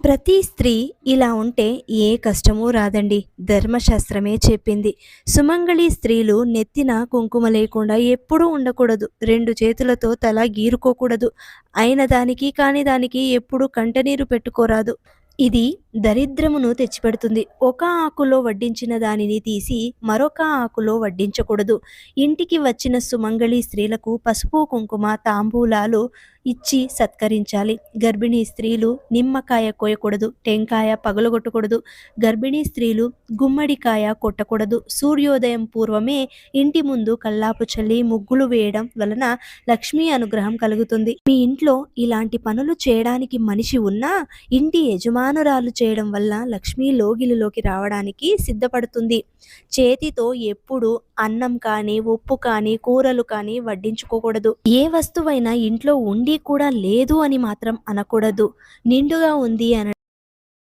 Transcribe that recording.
ప్రతి స్త్రీ ఇలా ఉంటే ఏ కష్టమూ రాదండి. ధర్మశాస్త్రమే చెప్పింది. సుమంగళి స్త్రీలు నెత్తిన కుంకుమ లేకుండా ఎప్పుడూ ఉండకూడదు. 2 చేతులతో తల గీరుకోకూడదు. అయిన దానికి కాని దానికి ఎప్పుడూ కంటనీరు పెట్టుకోరాదు. ఇది దరిద్రమును తెచ్చిపెడుతుంది. ఒక ఆకులో వడ్డించిన దానిని తీసి మరొక ఆకులో వడ్డించకూడదు. ఇంటికి వచ్చిన సుమంగళి స్త్రీలకు పసుపు, కుంకుమ, తాంబూలాలు ఇచ్చి సత్కరించాలి. గర్భిణీ స్త్రీలు నిమ్మకాయ కోయకూడదు. టెంకాయ పగలగొట్టకూడదు. గర్భిణీ స్త్రీలు గుమ్మడికాయ కొట్టకూడదు. సూర్యోదయం పూర్వమే ఇంటి ముందు కల్లాపు చల్లి ముగ్గులు వేయడం వలన లక్ష్మీ అనుగ్రహం కలుగుతుంది. మీ ఇంట్లో ఇలాంటి పనులు చేయడానికి మనిషి ఉన్నా ఇంటి యజమానురాలు చేయడం వల్ల లక్ష్మీ లోగిలిలోకి రావడానికి సిద్ధపడుతుంది. చేతితో ఎప్పుడు అన్నం కానీ, ఉప్పు కానీ, కూరలు కానీ వడ్డించుకోకూడదు. ఏ వస్తువైనా ఇంట్లో ఉండి కూడా లేదు అని మాత్రం అనకూడదు. నిండుగా ఉంది అన